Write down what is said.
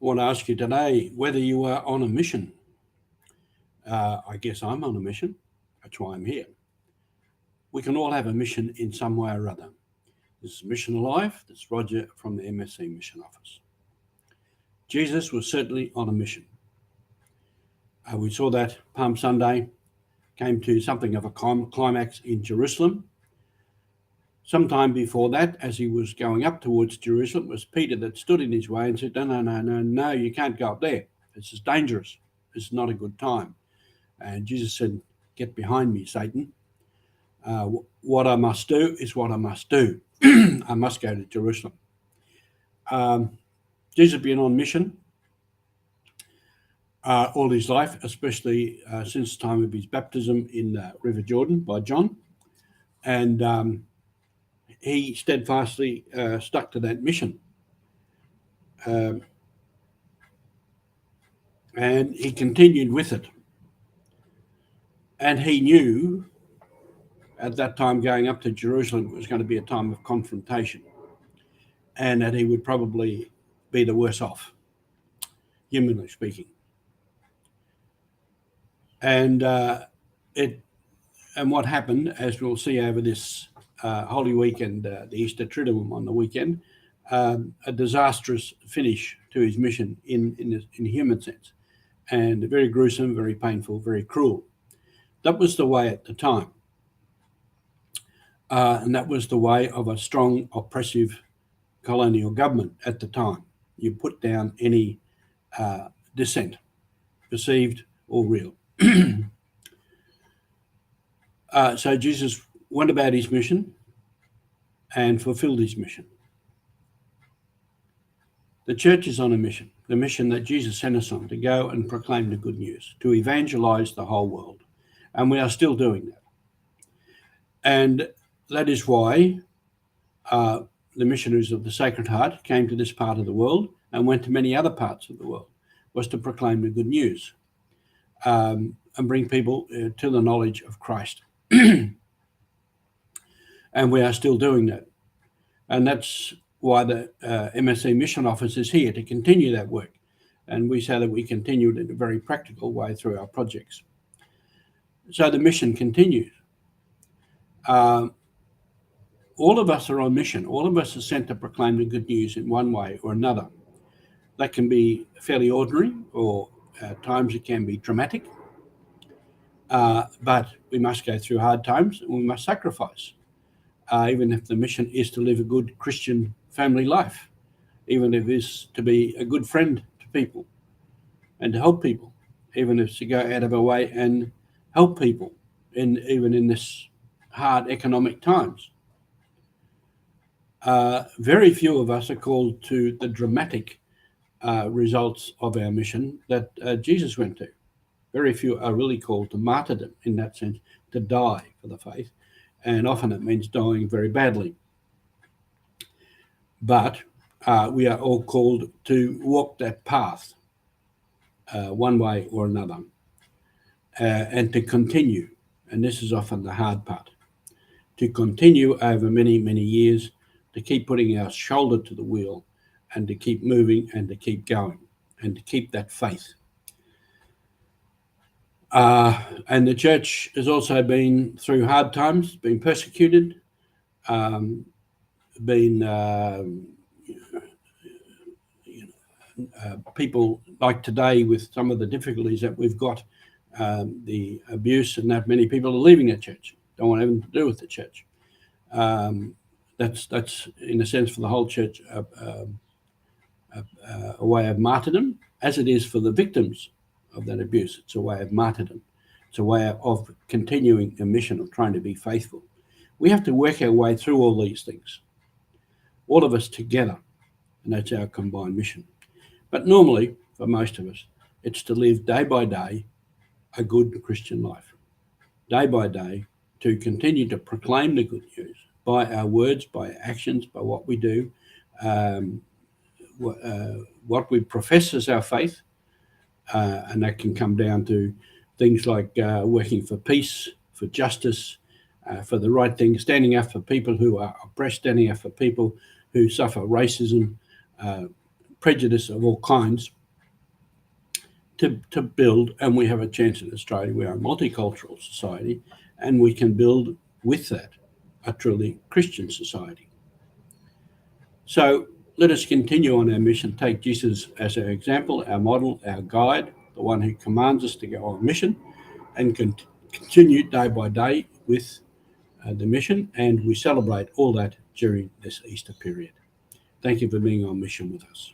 want to ask you today whether you are on a mission. I guess I'm on a mission. That's why I'm here. We can all have a mission in some way or other. This is Mission Alive. This is Roger from the MSC Mission Office. Jesus was certainly on a mission. We saw that Palm Sunday, came to something of a climax in Jerusalem. Sometime before that, as he was going up towards Jerusalem, it was Peter that stood in his way and said, no, you can't go up there. This is dangerous. This is not a good time. And Jesus said, get behind me, Satan. What I must do is what I must do. I must go to Jerusalem. Jesus has been on mission all his life, especially since the time of his baptism in the River Jordan by John. And he steadfastly stuck to that mission. And he continued with it. And he knew at that time going up to Jerusalem was going to be a time of confrontation, and that he would probably be the worse off, humanly speaking. And what happened, as we'll see over this Holy Week and the Easter Triduum on the weekend, a disastrous finish to his mission in human sense, and very gruesome, very painful, very cruel. That was the way at the time. And that was the way of a strong, oppressive colonial government at the time. You put down any dissent, perceived or real. So Jesus went about his mission and fulfilled his mission. The church is on a mission, the mission that Jesus sent us on, to go and proclaim the good news, to evangelize the whole world. And we are still doing that. And that is why the missionaries of the Sacred Heart came to this part of the world and went to many other parts of the world, was to proclaim the good news and bring people to the knowledge of Christ. And we are still doing that. And that's why the MSC Mission Office is here, to continue that work. And we say that we continue it in a very practical way through our projects. So the mission continues. All of us are on mission. All of us are sent to proclaim the good news in one way or another. That can be fairly ordinary, or at times it can be dramatic. But we must go through hard times, and we must sacrifice, even if the mission is to live a good Christian family life, even if it is to be a good friend to people and to help people, even if it's to go out of our way and help people, even in this hard economic times. Very few of us are called to the dramatic results of our mission that Jesus went to. Very few are really called to martyrdom, in that sense, to die for the faith. And often it means dying very badly. But we are all called to walk that path one way or another, and to continue. And this is often the hard part, to continue over many, many years, to keep putting our shoulder to the wheel, and to keep moving and to keep going and to keep that faith. And the church has also been through hard times, been persecuted, people like today with some of the difficulties that we've got, the abuse, and that many people are leaving the church, don't want anything to do with the church. That's in a sense for the whole church a way of martyrdom, as it is for the victims of that abuse. It's a way of martyrdom. It's a way of continuing a mission of trying to be faithful. We have to work our way through all these things, all of us together, and that's our combined mission. But normally, for most of us, it's to live day by day a good Christian life, day by day, to continue to proclaim the good news by our words, by our actions, by what we do, what we profess as our faith, and that can come down to things like working for peace, for justice, for the right thing, standing up for people who are oppressed, standing up for people who suffer racism, prejudice of all kinds to build, and we have a chance in Australia. We are a multicultural society, and we can build with that a truly Christian society. So let us continue on our mission, take Jesus as our example, our model, our guide, the one who commands us to go on mission, and continue day by day with the mission, and we celebrate all that during this Easter period. Thank you for being on mission with us.